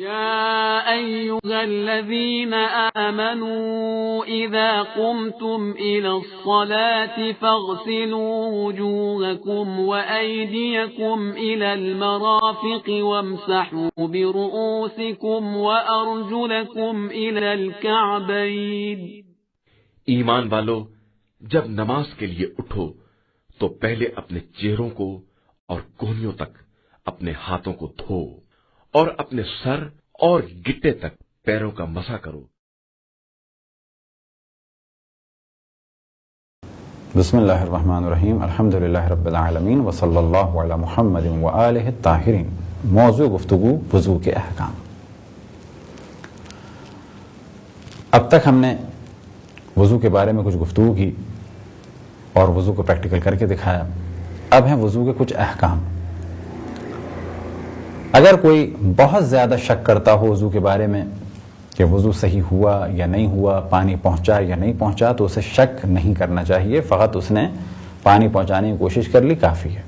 يا أيها الذين آمنوا إذا قمتم إلى الصلاة فاغسلوا وجوهكم وأيديكم إلى المرافق وامسحوا برؤوسكم وأرجلكم إلى الكعبين. ایمان والو، جب نماز کے لیے اٹھو تو پہلے اپنے چہروں کو اور کونیوں تک اپنے ہاتھوں کو دھو اور اپنے سر اور گٹے تک پیروں کا مسح کرو. بسم اللہ الرحمن الرحیم. الحمدللہ رب العالمین وصلی اللہ علی محمد وآلہ الطاہرین. موضوع گفتگو وضو کے احکام. اب تک ہم نے وضو کے بارے میں کچھ گفتگو کی اور وضو کو پریکٹیکل کر کے دکھایا. اب ہیں وضو کے کچھ احکام. اگر کوئی بہت زیادہ شک کرتا ہو وضو کے بارے میں کہ وضو صحیح ہوا یا نہیں ہوا، پانی پہنچا یا نہیں پہنچا، تو اسے شک نہیں کرنا چاہیے. فقط اس نے پانی پہنچانے کی کوشش کر لی، کافی ہے.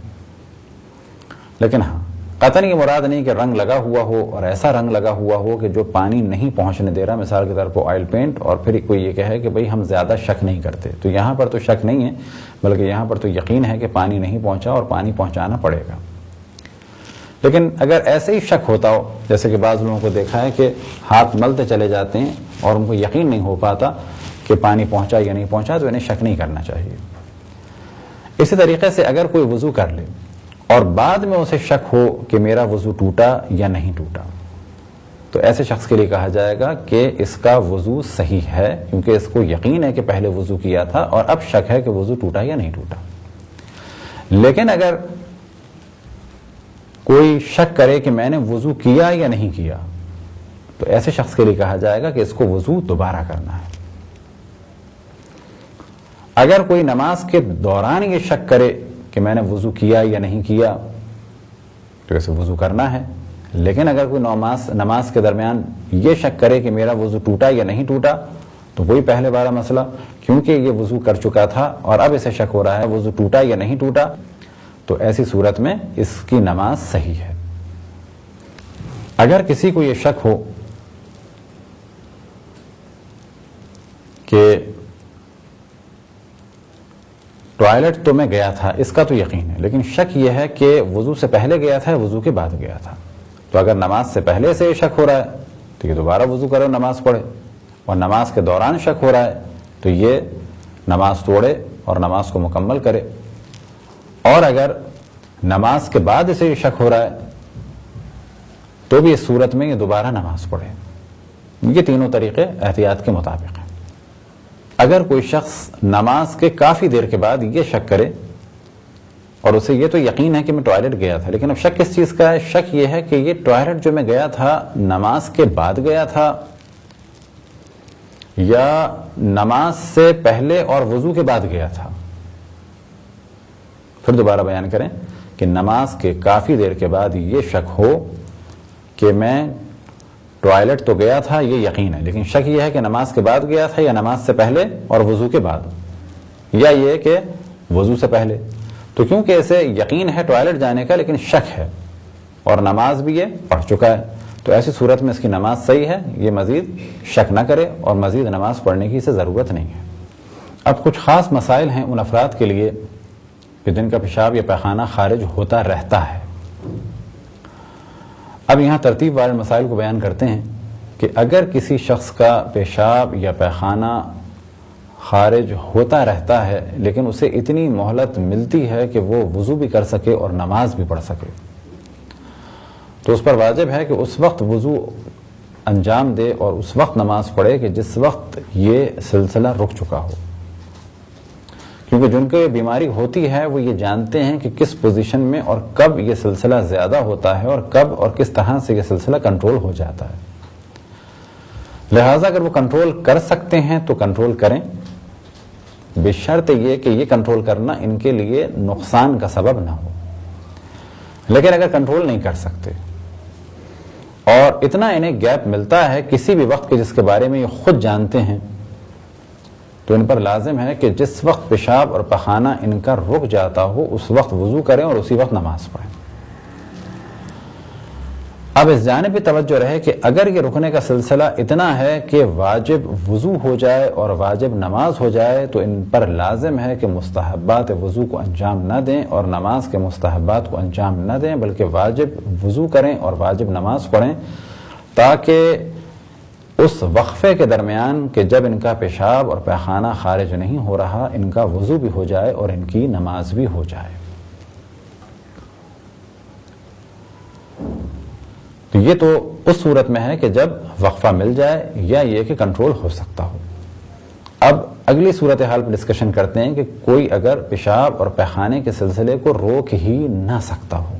لیکن ہاں، قطعاً یہ مراد نہیں کہ رنگ لگا ہوا ہو اور ایسا رنگ لگا ہوا ہو کہ جو پانی نہیں پہنچنے دے رہا، مثال کے طور پر آئل پینٹ، اور پھر کوئی یہ کہے کہ بھئی ہم زیادہ شک نہیں کرتے. تو یہاں پر تو شک نہیں ہے، بلکہ یہاں پر تو یقین ہے کہ پانی نہیں پہنچا اور پانی پہنچانا پڑے گا. لیکن اگر ایسے ہی شک ہوتا ہو، جیسے کہ بعض لوگوں کو دیکھا ہے کہ ہاتھ ملتے چلے جاتے ہیں اور ان کو یقین نہیں ہو پاتا کہ پانی پہنچا یا نہیں پہنچا، تو انہیں شک نہیں کرنا چاہیے. اسی طریقے سے اگر کوئی وضو کر لے اور بعد میں اسے شک ہو کہ میرا وضو ٹوٹا یا نہیں ٹوٹا، تو ایسے شخص کے لیے کہا جائے گا کہ اس کا وضو صحیح ہے، کیونکہ اس کو یقین ہے کہ پہلے وضو کیا تھا اور اب شک ہے کہ وضو ٹوٹا یا نہیں ٹوٹا. لیکن اگر کوئی شک کرے کہ میں نے وضو کیا یا نہیں کیا، تو ایسے شخص کے لیے کہا جائے گا کہ اس کو وضو دوبارہ کرنا ہے. اگر کوئی نماز کے دوران یہ شک کرے کہ میں نے وضو کیا یا نہیں کیا، تو اسے وضو کرنا ہے. لیکن اگر کوئی نماز کے درمیان یہ شک کرے کہ میرا وضو ٹوٹا یا نہیں ٹوٹا، تو وہی پہلے والا مسئلہ، کیونکہ یہ وضو کر چکا تھا اور اب اسے شک ہو رہا ہے وضو ٹوٹا یا نہیں ٹوٹا، تو ایسی صورت میں اس کی نماز صحیح ہے. اگر کسی کو یہ شک ہو کہ ٹوائلٹ تو میں گیا تھا، اس کا تو یقین ہے، لیکن شک یہ ہے کہ وضو سے پہلے گیا تھا یا وضو کے بعد گیا تھا، تو اگر نماز سے پہلے سے یہ شک ہو رہا ہے تو یہ دوبارہ وضو کرے، نماز پڑھے. اور نماز کے دوران شک ہو رہا ہے تو یہ نماز توڑے اور نماز کو مکمل کرے. اور اگر نماز کے بعد اسے یہ شک ہو رہا ہے تو بھی اس صورت میں یہ دوبارہ نماز پڑھے. یہ تینوں طریقے احتیاط کے مطابق ہیں. اگر کوئی شخص نماز کے کافی دیر کے بعد یہ شک کرے اور اسے یہ تو یقین ہے کہ میں ٹوائلٹ گیا تھا، لیکن اب شک کس چیز کا ہے؟ شک یہ ہے کہ یہ ٹوائلٹ جو میں گیا تھا نماز کے بعد گیا تھا یا نماز سے پہلے اور وضو کے بعد گیا تھا. پھر دوبارہ بیان کریں کہ نماز کے کافی دیر کے بعد یہ شک ہو کہ میں ٹوائلٹ تو گیا تھا، یہ یقین ہے، لیکن شک یہ ہے کہ نماز کے بعد گیا تھا یا نماز سے پہلے اور وضو کے بعد، یا یہ کہ وضو سے پہلے. تو کیونکہ اسے یقین ہے ٹوائلٹ جانے کا لیکن شک ہے اور نماز بھی یہ پڑھ چکا ہے، تو ایسی صورت میں اس کی نماز صحیح ہے. یہ مزید شک نہ کرے اور مزید نماز پڑھنے کی اسے ضرورت نہیں ہے. اب کچھ خاص مسائل ہیں ان افراد کے لیے کہ جن کا پیشاب یا پیخانہ خارج ہوتا رہتا ہے. اب یہاں ترتیب والے مسائل کو بیان کرتے ہیں کہ اگر کسی شخص کا پیشاب یا پیخانہ خارج ہوتا رہتا ہے لیکن اسے اتنی مہلت ملتی ہے کہ وہ وضو بھی کر سکے اور نماز بھی پڑھ سکے، تو اس پر واجب ہے کہ اس وقت وضو انجام دے اور اس وقت نماز پڑھے کہ جس وقت یہ سلسلہ رک چکا ہو. کیونکہ جن کو یہ بیماری ہوتی ہے وہ یہ جانتے ہیں کہ کس پوزیشن میں اور کب یہ سلسلہ زیادہ ہوتا ہے اور کب اور کس طرح سے یہ سلسلہ کنٹرول ہو جاتا ہے. لہٰذا اگر وہ کنٹرول کر سکتے ہیں تو کنٹرول کریں، بشرط یہ کہ یہ کنٹرول کرنا ان کے لیے نقصان کا سبب نہ ہو. لیکن اگر کنٹرول نہیں کر سکتے اور اتنا انہیں گیپ ملتا ہے کسی بھی وقت کے جس کے بارے میں یہ خود جانتے ہیں، تو ان پر لازم ہے کہ جس وقت پیشاب اور پخانہ ان کا رک جاتا ہو اس وقت وضو کریں اور اسی وقت نماز پڑھیں. اب اس جانب بھی توجہ رہے کہ اگر یہ رکنے کا سلسلہ اتنا ہے کہ واجب وضو ہو جائے اور واجب نماز ہو جائے تو ان پر لازم ہے کہ مستحبات وضو کو انجام نہ دیں اور نماز کے مستحبات کو انجام نہ دیں، بلکہ واجب وضو کریں اور واجب نماز پڑھیں، تاکہ اس وقفے کے درمیان کہ جب ان کا پیشاب اور پیخانہ خارج نہیں ہو رہا، ان کا وضو بھی ہو جائے اور ان کی نماز بھی ہو جائے۔ تو یہ تو اس صورت میں ہے کہ جب وقفہ مل جائے یا یہ کہ کنٹرول ہو سکتا ہو۔ اب اگلی صورتحال پر ڈسکشن کرتے ہیں کہ کوئی اگر پیشاب اور پیخانے کے سلسلے کو روک ہی نہ سکتا ہو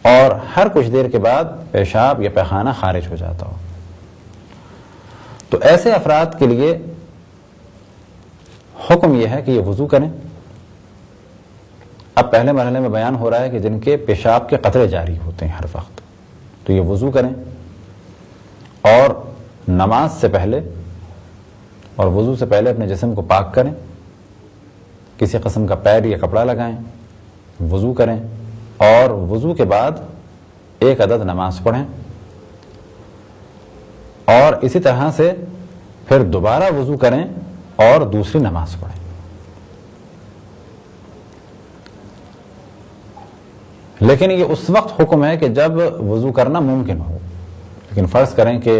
اور ہر کچھ دیر کے بعد پیشاب یا پیخانہ خارج ہو جاتا ہو، تو ایسے افراد کے لیے حکم یہ ہے کہ یہ وضو کریں۔ اب پہلے مرحلے میں بیان ہو رہا ہے کہ جن کے پیشاب کے قطرے جاری ہوتے ہیں ہر وقت، تو یہ وضو کریں اور نماز سے پہلے اور وضو سے پہلے اپنے جسم کو پاک کریں، کسی قسم کا پیر یا کپڑا لگائیں، وضو کریں اور وضو کے بعد 1 عدد نماز پڑھیں، اور اسی طرح سے پھر دوبارہ وضو کریں اور دوسری نماز پڑھیں۔ لیکن یہ اس وقت حکم ہے کہ جب وضو کرنا ممکن ہو، لیکن فرض کریں کہ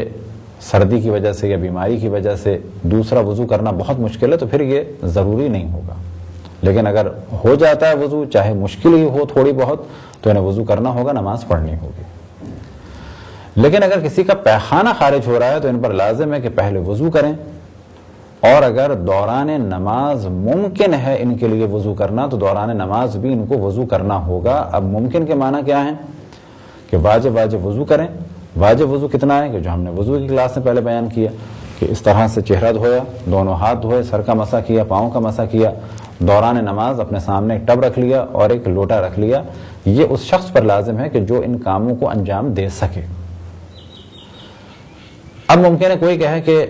سردی کی وجہ سے یا بیماری کی وجہ سے دوسرا وضو کرنا بہت مشکل ہے تو پھر یہ ضروری نہیں ہوگا، لیکن اگر ہو جاتا ہے وضو، چاہے مشکل ہی ہو تھوڑی بہت، تو انہیں وضو کرنا ہوگا، نماز پڑھنی ہوگی۔ لیکن اگر کسی کا پیخانہ خارج ہو رہا ہے تو ان پر لازم ہے کہ پہلے وضو کریں، اور اگر دوران نماز ممکن ہے ان کے لیے وضو کرنا تو دوران نماز بھی ان کو وضو کرنا ہوگا۔ اب ممکن کے معنی کیا ہے کہ واجب وضو کریں۔ واجب وضو کتنا ہے کہ جو ہم نے وضو کی کلاس میں پہلے بیان کیا کہ اس طرح سے چہرہ دھویا، دونوں ہاتھ دھوئے، سر کا مسح کیا، پاؤں کا مسح کیا، دوران نماز اپنے سامنے ایک ٹب رکھ لیا اور ایک لوٹا رکھ لیا، یہ اس شخص پر لازم ہے کہ جو ان کاموں کو انجام دے سکے۔ اب ممکن ہے کوئی کہے کہ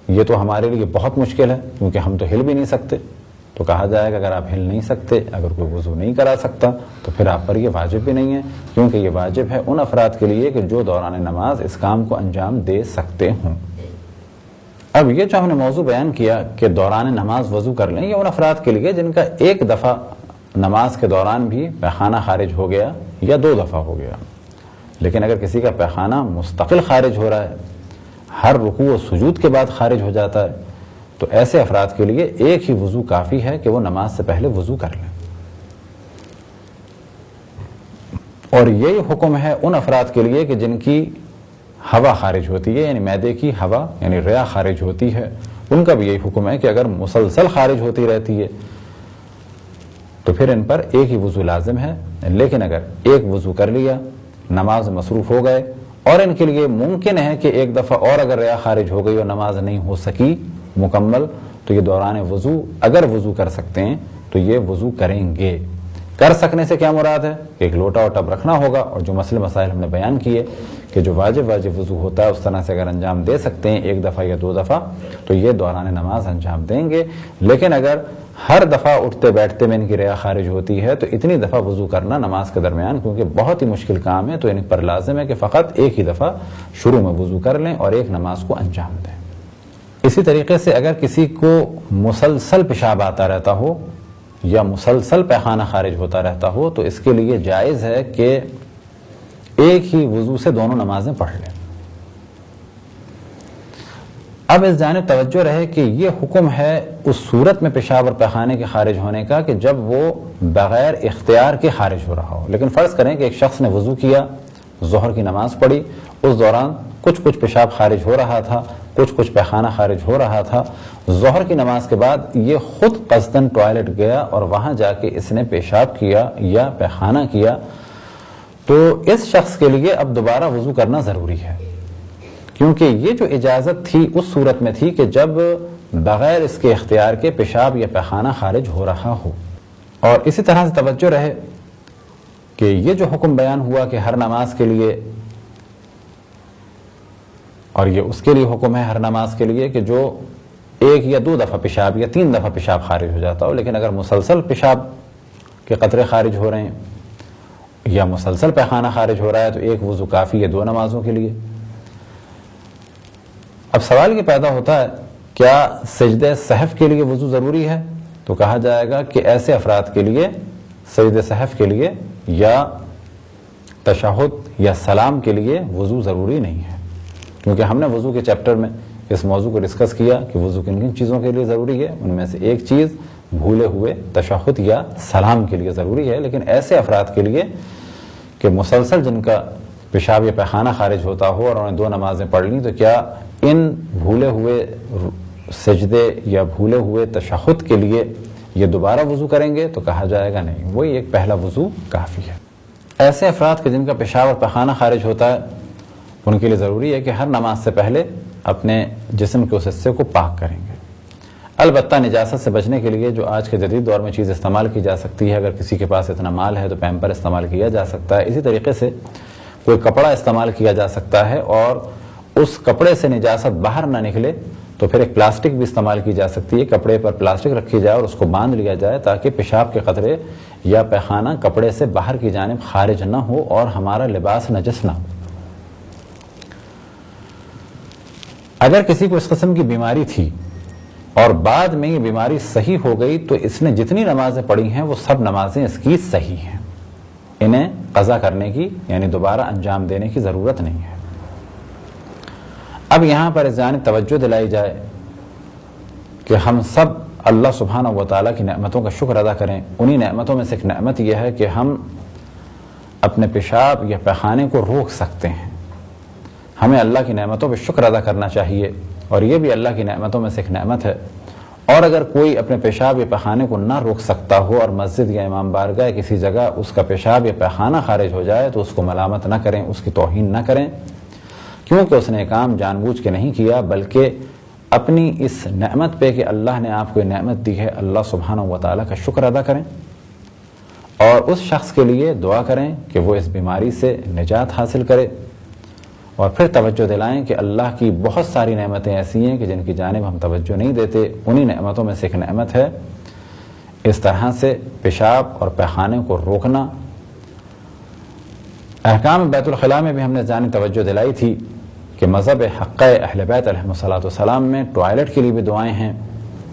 یہ تو ہمارے لیے بہت مشکل ہے کیونکہ ہم تو ہل بھی نہیں سکتے، تو کہا جائے گا اگر آپ ہل نہیں سکتے، اگر کوئی وضو نہیں کرا سکتا تو پھر آپ پر یہ واجب بھی نہیں ہے، کیونکہ یہ واجب ہے ان افراد کے لیے کہ جو دوران نماز اس کام کو انجام دے سکتے ہوں۔ اب یہ جو ہم نے موضوع بیان کیا کہ دوران نماز وضو کر لیں، یہ ان افراد کے لیے جن کا 1 دفعہ نماز کے دوران بھی پیخانہ خارج ہو گیا یا 2 دفعہ ہو گیا۔ لیکن اگر کسی کا پیخانہ مستقل خارج ہو رہا ہے، ہر رکوع و سجود کے بعد خارج ہو جاتا ہے، تو ایسے افراد کے لیے 1 ہی وضو کافی ہے کہ وہ نماز سے پہلے وضو کر لیں۔ اور یہی حکم ہے ان افراد کے لیے کہ جن کی ہوا خارج ہوتی ہے، یعنی معدے کی ہوا یعنی ریا خارج ہوتی ہے، ان کا بھی یہی حکم ہے کہ اگر مسلسل خارج ہوتی رہتی ہے تو پھر ان پر 1 ہی وضو لازم ہے۔ لیکن اگر 1 وضو کر لیا، نماز مصروف ہو گئے اور ان کے لیے ممکن ہے کہ 1 دفعہ اور اگر ریا خارج ہو گئی اور نماز نہیں ہو سکی مکمل، تو یہ دوران وضو اگر وضو کر سکتے ہیں تو یہ وضو کریں گے۔ کر سکنے سے کیا مراد ہے کہ ایک لوٹا اور ٹب رکھنا ہوگا، اور جو مسائل ہم نے بیان کیے کہ جو واجب وضو ہوتا ہے اس طرح سے اگر انجام دے سکتے ہیں 1 دفعہ یا 2 دفعہ تو یہ دوران نماز انجام دیں گے۔ لیکن اگر ہر دفعہ اٹھتے بیٹھتے میں ان کی ریا خارج ہوتی ہے تو اتنی دفعہ وضو کرنا نماز کے درمیان کیونکہ بہت ہی مشکل کام ہے، تو ان پر لازم ہے کہ فقط 1 ہی دفعہ شروع میں وضو کر لیں اور 1 نماز کو انجام دیں۔ اسی طریقے سے اگر کسی کو مسلسل پیشاب آتا رہتا ہو یا مسلسل پیخانہ خارج ہوتا رہتا ہو تو اس کے لیے جائز ہے کہ 1 ہی وضو سے دونوں نمازیں پڑھ لیں۔ اب اس جانب توجہ رہے کہ یہ حکم ہے اس صورت میں پیشاب اور پیخانے کے خارج ہونے کا کہ جب وہ بغیر اختیار کے خارج ہو رہا ہو۔ لیکن فرض کریں کہ ایک شخص نے وضو کیا، ظہر کی نماز پڑھی، اس دوران کچھ پیشاب خارج ہو رہا تھا، کچھ پیخانہ خارج ہو رہا تھا، ظہر کی نماز کے بعد یہ خود قصدن ٹوائلٹ گیا اور وہاں جا کے اس نے پیشاب کیا یا پیخانہ کیا، تو اس شخص کے لیے اب دوبارہ وضو کرنا ضروری ہے، کیونکہ یہ جو اجازت تھی اس صورت میں تھی کہ جب بغیر اس کے اختیار کے پیشاب یا پیخانہ خارج ہو رہا ہو۔ اور اسی طرح سے توجہ رہے کہ یہ جو حکم بیان ہوا کہ ہر نماز کے لیے، اور یہ اس کے لیے حکم ہے ہر نماز کے لیے کہ جو 1 یا 2 دفعہ پیشاب یا 3 دفعہ پیشاب خارج ہو جاتا ہو، لیکن اگر مسلسل پیشاب کے قطرے خارج ہو رہے ہیں یا مسلسل پیخانہ خارج ہو رہا ہے تو ایک وضو کافی ہے 2 نمازوں کے لیے۔ اب سوال یہ پیدا ہوتا ہے کیا سجدہ سہو کے لیے وضو ضروری ہے؟ تو کہا جائے گا کہ ایسے افراد کے لیے سجدہ سہو کے لیے یا تشہد یا سلام کے لیے وضو ضروری نہیں ہے، کیونکہ ہم نے وضو کے چیپٹر میں اس موضوع کو ڈسکس کیا کہ وضو کن کن چیزوں کے لیے ضروری ہے، ان میں سے ایک چیز بھولے ہوئے تشہد یا سلام کے لیے ضروری ہے۔ لیکن ایسے افراد کے لیے کہ مسلسل جن کا پیشاب یا پیخانہ خارج ہوتا ہو اور انہوں نے 2 نمازیں پڑھ لیں، تو کیا ان بھولے ہوئے سجدے یا بھولے ہوئے تشہد کے لیے یہ دوبارہ وضو کریں گے؟ تو کہا جائے گا نہیں، وہی ایک پہلا وضو کافی ہے۔ ایسے افراد کے جن کا پیشاب اور پیخانہ خارج ہوتا ہے ان کے لیے ضروری ہے کہ ہر نماز سے پہلے اپنے جسم کے اس حصے کو پاک کریں گے۔ البتہ نجاست سے بچنے کے لیے جو آج کے جدید دور میں چیز استعمال کی جا سکتی ہے، اگر کسی کے پاس اتنا مال ہے تو پیمپر استعمال کیا جا سکتا ہے، اسی طریقے سے کوئی کپڑا استعمال کیا جا سکتا ہے، اور اس کپڑے سے نجاست باہر نہ نکلے تو پھر ایک پلاسٹک بھی استعمال کی جا سکتی ہے، کپڑے پر پلاسٹک رکھی جائے اور اس کو باندھ لیا جائے تاکہ پیشاب کے قطرے یا پیخانہ کپڑے سے باہر کی جانب خارج نہ ہو اور ہمارا لباس نجس نہ ہو۔ اگر کسی کو اس قسم کی بیماری تھی اور بعد میں یہ بیماری صحیح ہو گئی تو اس نے جتنی نمازیں پڑھی ہیں وہ سب نمازیں اس کی صحیح ہیں، انہیں قضا کرنے کی یعنی دوبارہ انجام دینے کی ضرورت نہیں ہے۔ اب یہاں پر اس جانب توجہ دلائی جائے کہ ہم سب اللہ سبحانہ و تعالیٰ کی نعمتوں کا شکر ادا کریں۔ انہی نعمتوں میں سے ایک نعمت یہ ہے کہ ہم اپنے پیشاب یا پیخانے کو روک سکتے ہیں۔ ہمیں اللہ کی نعمتوں پہ شکر ادا کرنا چاہیے، اور یہ بھی اللہ کی نعمتوں میں سے ایک نعمت ہے۔ اور اگر کوئی اپنے پیشاب یا پیخانے کو نہ روک سکتا ہو اور مسجد یا امام بارگاہ کسی جگہ اس کا پیشاب یا پیخانہ خارج ہو جائے تو اس کو ملامت نہ کریں، اس کی توہین نہ کریں، کیونکہ اس نے یہ کام جان بوجھ کے نہیں کیا، بلکہ اپنی اس نعمت پہ کہ اللہ نے آپ کو یہ نعمت دی ہے اللہ سبحانہ و تعالیٰ کا شکر ادا کریں، اور اس شخص کے لیے دعا کریں کہ وہ اس بیماری سے نجات حاصل کرے، اور پھر توجہ دلائیں کہ اللہ کی بہت ساری نعمتیں ایسی ہیں کہ جن کی جانب ہم توجہ نہیں دیتے۔ انہی نعمتوں میں سے ایک نعمت ہے اس طرح سے پیشاب اور پیخانے کو روکنا۔ احکام بیت الخلاء میں بھی ہم نے جانب توجہ دلائی تھی کہ مذہب حقہ اہل بیت علیہ الصلوۃ والسلام میں ٹوائلٹ کے لیے بھی دعائیں ہیں،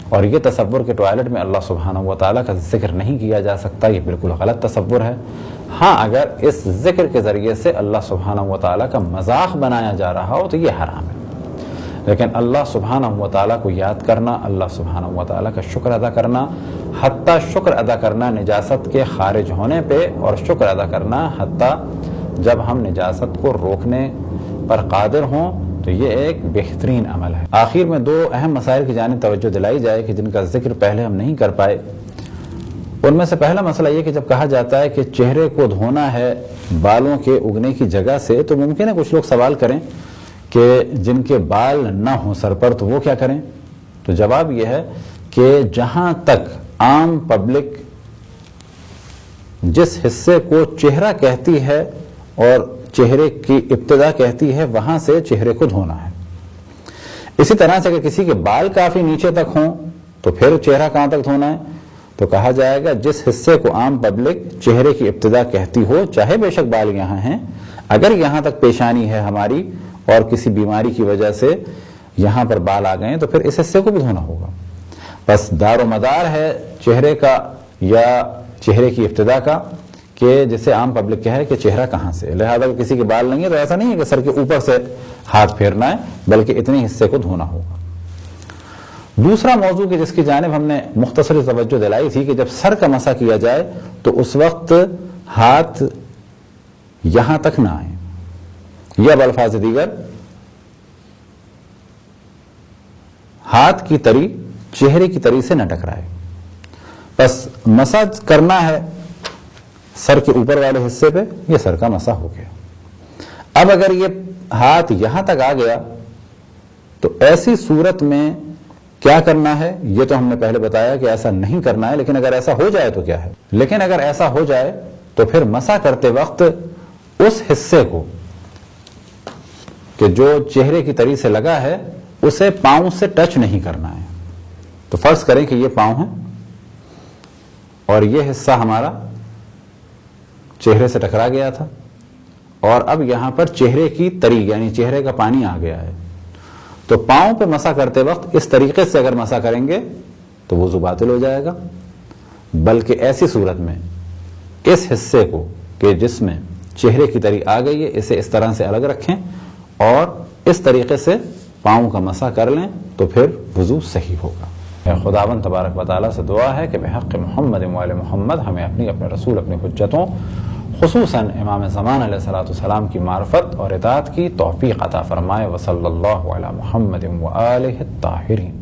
اور یہ تصور کہ ٹوائلٹ میں اللہ سبحانہ و تعالیٰ کا ذکر نہیں کیا جا سکتا، یہ بالکل غلط تصور ہے۔ ہاں اگر اس ذکر کے ذریعے سے اللہ سبحانہ و تعالیٰ کا مذاق بنایا جا رہا ہو تو یہ حرام ہے، لیکن اللہ سبحانہ و تعالیٰ کو یاد کرنا، اللہ سبحانہ و تعالیٰ کا شکر ادا کرنا، حتیٰ شکر ادا کرنا نجاست کے خارج ہونے پہ، اور شکر ادا کرنا حتیٰ جب ہم نجاست کو روکنے پر قادر ہوں، تو یہ ایک بہترین عمل ہے۔ آخر میں 2 اہم مسائل کی جانب توجہ دلائی جائے کہ جن کا ذکر پہلے ہم نہیں کر پائے۔ ان میں سے پہلا مسئلہ یہ کہ جب کہا جاتا ہے کہ چہرے کو دھونا ہے بالوں کے اگنے کی جگہ سے، تو ممکن ہے کچھ لوگ سوال کریں کہ جن کے بال نہ ہوں سر پر تو وہ کیا کریں؟ تو جواب یہ ہے کہ جہاں تک عام پبلک جس حصے کو چہرہ کہتی ہے اور چہرے کی ابتدا کہتی ہے وہاں سے چہرے کو دھونا ہے۔ اسی طرح سے اگر کسی کے بال کافی نیچے تک ہوں تو پھر چہرہ کہاں تک دھونا ہے؟ تو کہا جائے گا جس حصے کو عام پبلک چہرے کی ابتدا کہتی ہو، چاہے بے شک بال یہاں ہیں، اگر یہاں تک پیشانی ہے ہماری اور کسی بیماری کی وجہ سے یہاں پر بال آ گئے تو پھر اس حصے کو بھی دھونا ہوگا۔ بس دار و مدار ہے چہرے کا یا چہرے کی ابتدا کا کہ جسے عام پبلک کہے کہ چہرہ کہاں سے، لہذا کسی کے بال نہیں ہے تو ایسا نہیں ہے کہ سر کے اوپر سے ہاتھ پھیرنا ہے، بلکہ اتنے حصے کو دھونا ہوگا۔ دوسرا موضوع کہ جس کی جانب ہم نے مختصر توجہ دلائی تھی کہ جب سر کا مسح کیا جائے تو اس وقت ہاتھ یہاں تک نہ آئے، یا بالفاظ دیگر ہاتھ کی تری چہرے کی تری سے نہ ٹکرائے، بس مسح کرنا ہے سر کے اوپر والے حصے پہ، یہ سر کا مسح ہو گیا۔ اب اگر یہ ہاتھ یہاں تک آ گیا تو ایسی صورت میں کیا کرنا ہے؟ یہ تو ہم نے پہلے بتایا کہ ایسا نہیں کرنا ہے، لیکن اگر ایسا ہو جائے تو کیا ہے؟ لیکن اگر ایسا ہو جائے تو پھر مسح کرتے وقت اس حصے کو کہ جو چہرے کی تری سے لگا ہے اسے پاؤں سے ٹچ نہیں کرنا ہے۔ تو فرض کریں کہ یہ پاؤں ہے اور یہ حصہ ہمارا چہرے سے ٹکرا گیا تھا اور اب یہاں پر چہرے کی تری یعنی چہرے کا پانی آ گیا ہے، تو پاؤں پہ مسح کرتے وقت اس طریقے سے اگر مسح کریں گے تو وضو باطل ہو جائے گا، بلکہ ایسی صورت میں اس حصے کو کہ جس میں چہرے کی تری آ گئی ہے اسے اس طرح سے الگ رکھیں اور اس طریقے سے پاؤں کا مسح کر لیں تو پھر وضو صحیح ہوگا۔ خداوند تبارک و تعالیٰ سے دعا ہے کہ بحق محمد و آل محمد ہمیں اپنے رسول اپنی حجتوں خصوصاً امام زمان علیہ الصلوۃ والسلام کی معرفت اور اطاعت کی توفیق عطا فرمائے۔ وصلی اللہ علی محمد و آلہ الطاہرین۔